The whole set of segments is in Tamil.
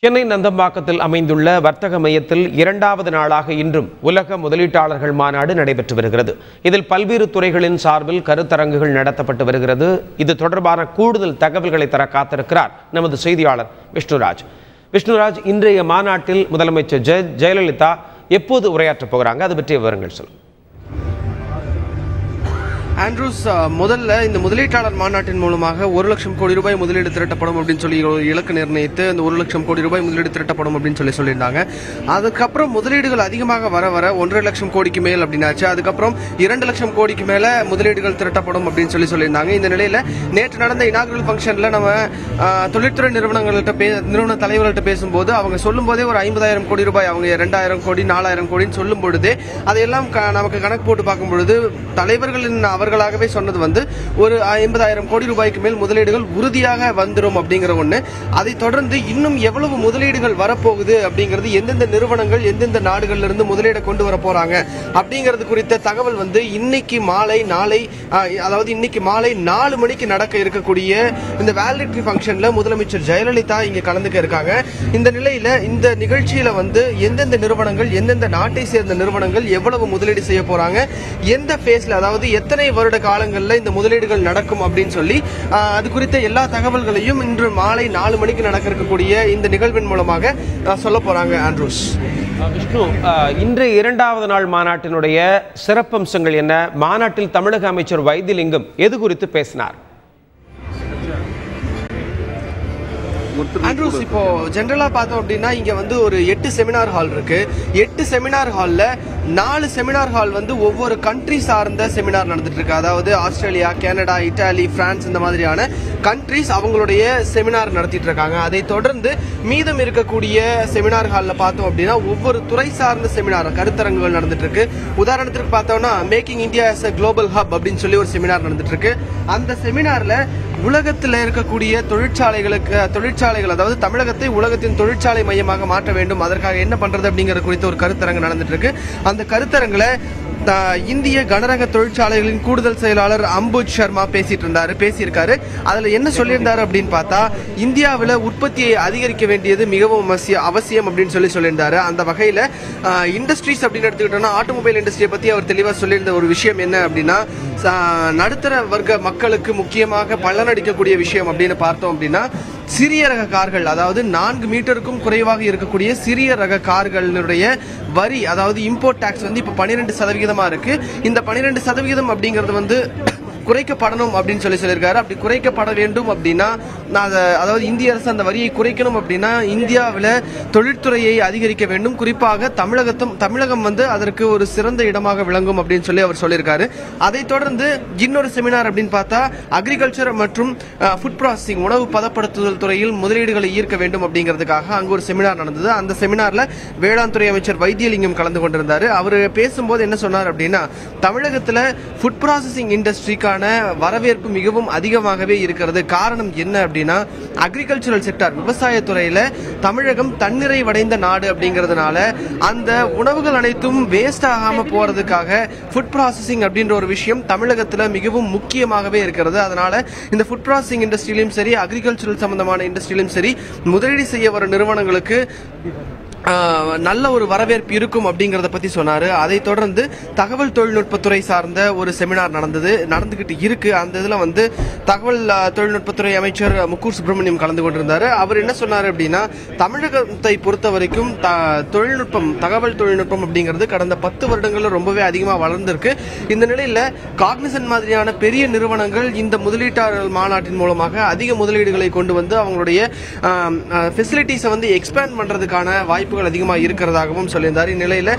சென்னை நந்தம்பாக்கத்தில் அமைந்துள்ள வர்த்தக மையத்தில் இரண்டாவது நாளாக இன்றும் உலக முதலீட்டாளர்கள் மாநாடு நடைபெற்று வருகிறது. இதில் பல்வேறு துறைகளின் சார்பில் கருத்தரங்குகள் நடத்தப்பட்டு வருகிறது. இது தொடர்பான கூடுதல் தகவல்களை தர காத்திருக்கிறார் நமது செய்தியாளர் விஷ்ணுராஜ். விஷ்ணுராஜ், இன்றைய மாநாட்டில் முதலமைச்சர் ஜெயலலிதா எப்போது உரையாற்றப் போகிறாங்க? அது பற்றிய விவரங்கள் சொல்லுங்கள். ஆண்ட்ரூஸ், முதல்ல இந்த முதலீட்டாளர் மாநாட்டின் மூலமாக 1 லட்சம் கோடி ரூபாய் முதலீடு திரட்டப்படும் அப்படின்னு சொல்லி ஒரு இலக்கு நிர்ணயித்து அந்த 1 லட்சம் கோடி ரூபாய் முதலீடு திரட்டப்படும் அப்படின்னு சொல்லியிருந்தாங்க. அதுக்கப்புறம் முதலீடுகள் அதிகமாக வர 1.5 லட்சம் கோடிக்கு மேல் அப்படின்னாச்சு. அதுக்கப்புறம் 2 லட்சம் கோடிக்கு மேல முதலீடுகள் திரட்டப்படும் அப்படின்னு சொல்லியிருந்தாங்க. இந்த நிலையில நேற்று நடந்த இனாகுரல் ஃபங்க்ஷன்ல நம்ம தொழில்துறை நிறுவன தலைவர்கள்ட்ட பேசும்போது அவங்க சொல்லும் போதே ஒரு 50,000 கோடி ரூபாய், அவங்க 2,000 கோடி 4,000 கோடின்னு சொல்லும் பொழுது அதையெல்லாம் நமக்கு கணக்கு போட்டு பார்க்கும் பொழுது தலைவர்களின் அவர்களாகவே சொன்னது ஒரு 50,000 கோடி ரூபாய்க்கு மேல் முதலீடுகள் உறுதியாக வந்துடும் அப்படிங்கிற ஒண்ணு. அதை தொடர்ந்து இன்னும் எவ்வளவு முதலீடுகள் வரப்போகுது அப்படிங்கிறது, எந்தெந்த நிறுவனங்கள் எந்தெந்த நாடுகள்ல இருந்து முதலீடை கொண்டு வர போறாங்க அப்படிங்கிறது குறித்த தகவல் இன்னைக்கு மாலை 4 மணிக்கு நடக்க இருக்கக்கூடிய இந்த வேலிடிட்டி ஃபங்க்ஷன்ல முதலமைச்சர் ஜெயலலிதா இங்க கலந்துக்க இருக்காங்க. இந்த நிலையில இந்த நிகழ்ச்சியில எந்தெந்த நிறுவனங்கள், எந்தெந்த நாட்டை சேர்ந்த நிறுவனங்கள் எவ்வளவு முதலீடு செய்ய போறாங்க, எந்த பேஸ்ல, அதாவது எத்தனை வருட காலங்களில் இந்த முதலீடுகள் நடக்கும் அப்படின்னு சொல்லி அது குறித்த எல்லா தகவல்களையும் இன்று மாலை 4 மணிக்கு நடக்க இருக்கக்கூடிய இந்த நிகழ்வின் மூலமாக சொல்ல போறாங்க. ஆண்ட்ரூஸ், விஷ்ணு, இன்றைய இரண்டாவது நாள் மாநாட்டினுடைய சிறப்பம்சங்கள் என்ன? மாநாட்டில் தமிழக அமைச்சர் வைத்திலிங்கம் எது குறித்து பேசினார்? ஆண்ட்ரூஸ், இப்போ ஜெனரலா பார்த்தோம் அப்படின்னா இங்க ஒரு 8 செமினார் ஹால் இருக்கு. 8 செமினார் ஹால்ல 4 செமினார் ஹால் ஒவ்வொரு கண்ட்ரி சார்ந்த செமினார் நடந்துட்டு இருக்கு. அதாவது ஆஸ்திரேலியா, கனடா, இத்தாலி, பிரான்ஸ் இந்த மாதிரியான கண்ட்ரிஸ் அவங்களுடைய செமினார் நடத்திட்டு இருக்காங்க. அதை தொடர்ந்து மீதம் இருக்கக்கூடிய செமினார் ஹால்ல பார்த்தோம் அப்படின்னா ஒவ்வொரு துறை சார்ந்த செமினார் கருத்தரங்குகள் நடந்துட்டு இருக்கு. உதாரணத்திற்கு பார்த்தோம்னா making India as a global hub அப்படின்னு சொல்லி ஒரு செமினார் நடந்துட்டு இருக்கு. அந்த செமினார்ல உலகத்தில் இருக்கக்கூடிய தொழிற்சாலைகள், அதாவது தமிழகத்தை உலகத்தின் தொழிற்சாலை மையமாக மாற்ற வேண்டும், அதற்காக என்ன பண்றது அப்படிங்கிற குறித்த ஒரு கருத்தரங்கு நடந்துட்டு இருக்கு. அந்த கருத்தரங்குல இந்திய கனரக தொழிற்சாலைகளின் கூடுதல் செயலாளர் அம்புஜ் சர்மா பேசியிருக்காரு. அதுல என்ன சொல்லியிருந்தாரு அப்படின்னு பார்த்தா, இந்தியாவில் உற்பத்தியை அதிகரிக்க வேண்டியது மிகவும் அவசியம் அப்படின்னு சொல்லியிருந்தாரு. அந்த வகையில இண்டஸ்ட்ரீஸ் அப்படின்னு எடுத்துக்கிட்டோம்னா ஆட்டோமொபைல் இண்டஸ்ட்ரியை பத்தி அவர் தெளிவா சொல்லியிருந்த ஒரு விஷயம் என்ன அப்படின்னா, நடுத்தர வர்க்க மக்களுக்கு முக்கியமாக பலனடிக்கக்கூடிய விஷயம் அப்படின்னு பார்த்தோம் அப்படின்னா சிறிய ரக கார்கள், அதாவது 4 மீட்டருக்கும் குறைவாக இருக்கக்கூடிய சிறிய ரக கார்களுடைய வரி, அதாவது இம்போர்ட் டாக்ஸ் இப்ப 12% இருக்கு. இந்த 12% அப்படிங்கிறது குறைக்கப்படணும் அப்படின்னு சொல்லியிருக்காரு. அப்படி குறைக்கப்பட வேண்டும் அப்படின்னா, அதாவது இந்திய அரசு அந்த வரியை குறைக்கணும் அப்படின்னா இந்தியாவில் தொழில்துறையை அதிகரிக்க வேண்டும். குறிப்பாக தமிழகம் அதற்கு ஒரு சிறந்த இடமாக விளங்கும் அப்படின்னு அவர் சொல்லியிருக்காரு. அதை தொடர்ந்து இன்னொரு செமினார் அப்படின்னு பார்த்தா அக்ரிகல்ச்சர் மற்றும் ஃபுட் ப்ராசஸிங், உணவு பதப்படுத்துதல் துறையில் முதலீடுகளை ஈர்க்க வேண்டும் அப்படிங்கிறதுக்காக அங்கு ஒரு செமினார் நடந்தது. அந்த செமினார்ல வேளாண் துறை அமைச்சர் வைத்திலிங்கம் கலந்து கொண்டிருந்தாரு. அவர் பேசும்போது என்ன சொன்னார் அப்படின்னா, தமிழகத்தில் ஃபுட் ப்ராசஸிங் இண்டஸ்ட்ரிக்கான வரவேற்பு மிகவும் அதிகமாகவே இருக்கிறது. காரணம் என்ன அப்படின்னா, அக்ரிகல்ச்சரல் செக்டார், விவசாய துறையில தமிழகம் தன்னிறைவடைந்த நாடு அப்படிங்கிறதுனால அந்த உணவுகள் அனைத்தும் வேஸ்ட் ஆகாம போறதுக்காக ஃபுட் ப்ராசஸிங் அப்படின்ற ஒரு விஷயம் தமிழகத்துல மிகவும் முக்கியமாகவே இருக்கிறது. அதனால இந்த ஃபுட் ப்ராசஸிங் இண்டஸ்ட்ரியிலும் சரி, அக்ரிகல்ச்சரல் சம்பந்தமான இண்டஸ்ட்ரியிலும் சரி நடவடிக்கை செய்ய வர நிறுவனங்களுக்கு நல்ல ஒரு வரவேற்பு இருக்கும் அப்படிங்கறத பத்தி சொன்னாரு. அதை தொடர்ந்து தகவல் தொழில்நுட்பத்துறை சார்ந்த ஒரு செமினார் நடந்துகிட்டு இருக்கு. அந்த இதுல தகவல் தொழில்நுட்பத்துறை அமைச்சர் முக்கூர் சுப்பிரமணியம் கலந்து கொண்டிருந்தாரு. அவர் என்ன சொன்னாரு அப்படின்னா, தமிழகத்தை பொறுத்த வரைக்கும் தகவல் தொழில்நுட்பம் அப்படிங்கிறது கடந்த 10 வருடங்கள்ல ரொம்பவே அதிகமா வளர்ந்திருக்கு. இந்த நிலையில காக்னிசன்ட் மாதிரியான பெரிய நிறுவனங்கள் இந்த முதலீட்டாளர் மாநாட்டின் மூலமாக அதிக முதலீடுகளை கொண்டு அவங்களுடைய ஃபெசிலிட்டிஸை எக்ஸ்பேண்ட் பண்றதுக்கான வாய்ப்புகள் அதிகமாக இருக்கிறதாகவும் சொல்லியிருந்தார். இந்நிலையில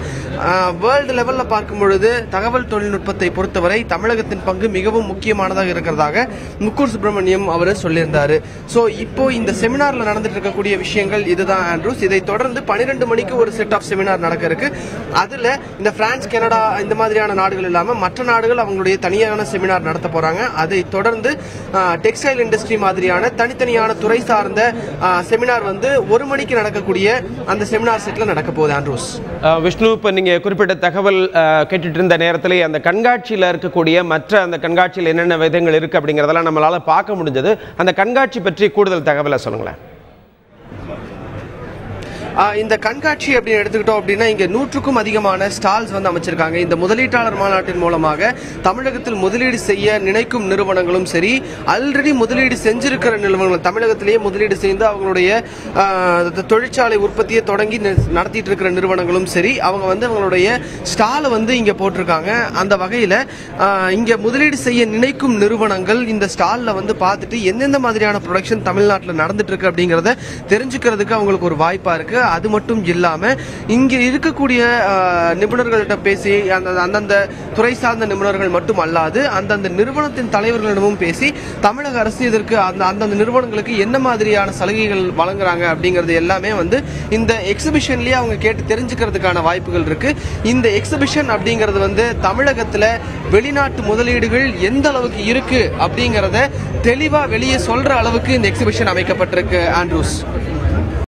வேர்ல்டு லெவல்ல பார்க்கும் பொழுது தகவல் தொழில்நுட்பத்தை பொறுத்தவரை தமிழகத்தின் பங்கு மிகவும் முக்கியமானதாக இருக்கிறதாக முக்கூர் சுப்பிரமணியம் அவர் சொல்லியிருந்தாரு. சோ இப்போ இந்த செமினார்ல நடந்துட்டு இருக்கக்கூடிய விஷயங்கள் இதுதான் ஆண்ட்ரூஸ். இதை தொடர்ந்து 12 மணிக்கு ஒரு செட் ஆஃப் செமினார் நடக்க இருக்கு. அதுல இந்த பிரான்ஸ், கனடா இந்த மாதிரியான நாடுகள் இல்லாம மற்ற நாடுகள் அவங்களுடைய தனியான செமினார் நடத்த போறாங்க. அதை தொடர்ந்து டெக்ஸ்டைல் இண்டஸ்ட்ரி மாதிரியான தனித்தனியான துறை சார்ந்த செமினார் 1 மணிக்கு நடக்கக்கூடிய அந்த செமினார் செட்ல நடக்க போகுது. ஆண்ட்ரூஸ், விஷ்ணு, இப்ப நீங்க குறிப்பிட்ட தகவல் கேட்டுட்டு இருந்த நேரத்திலே அந்த கண்காட்சியில் இருக்கக்கூடிய மற்ற அந்த கண்காட்சியில் என்னென்ன விதங்கள் இருக்கு அப்படிங்கறதெல்லாம் நம்மளால பார்க்க முடிஞ்சது. அந்த கண்காட்சி பற்றி கூடுதல் தகவலை சொல்லுங்களேன். இந்த கண்காட்சி அப்படின்னு எடுத்துக்கிட்டோம் அப்படின்னா இங்க 100க்கும் அதிகமான ஸ்டால்ஸ் வந்து அமைச்சிருக்காங்க. இந்த முதலீட்டாளர் மாநாட்டின் மூலமாக தமிழகத்தில் முதலீடு செய்ய நினைக்கும் நிறுவனங்களும் சரி, ஆல்ரெடி முதலீடு செஞ்சிருக்கிற நிறுவனங்கள், தமிழகத்திலேயே முதலீடு செய்து அவங்களுடைய தொழிற்சாலை உற்பத்தியை தொடங்கி நடத்திட்டு இருக்கிற நிறுவனங்களும் சரி, அவங்க வந்து அவங்களுடைய ஸ்டாலை வந்து இங்க போட்டிருக்காங்க. அந்த வகையில இங்க முதலீடு செய்ய நினைக்கும் நிறுவனங்கள் இந்த ஸ்டால்ல வந்து பார்த்துட்டு எந்தெந்த மாதிரியான ப்ரொடக்ஷன் தமிழ்நாட்டில் நடந்துட்டு இருக்கு அப்படிங்கறத தெரிஞ்சுக்கிறதுக்கு அவங்களுக்கு ஒரு வாய்ப்பா இருக்கு. அது மட்டும் இல்லாம இங்க இருக்கக்கூடிய நிபுணர்கள்ட்ட பேசி அந்தந்த துறை சார்ந்த நிபுணர்கள் மட்டும் அல்லாது அந்தந்த நிறுவனத்தின் தலைவர்களிடமும் பேசி தமிழக அரசு இதற்கு அந்தந்த நிறுவனங்களுக்கு என்ன மாதிரியான சலுகைகள் வழங்குறாங்க அப்படிங்கிறது எல்லாமே வந்து இந்த எக்ஸிபிஷன்லயே அவங்க கேட்டு தெரிஞ்சுக்கிறதுக்கான வாய்ப்புகள் இருக்கு. இந்த எக்ஸிபிஷன் அப்படிங்கிறது வந்து தமிழகத்துல வெளிநாட்டு முதலீடுகள் எந்த அளவுக்கு இருக்கு அப்படிங்கறத தெளிவா வெளியே சொல்ற அளவுக்கு இந்த எக்ஸிபிஷன் அமைக்கப்பட்டிருக்கு. ஆண்ட்ரூஸ்.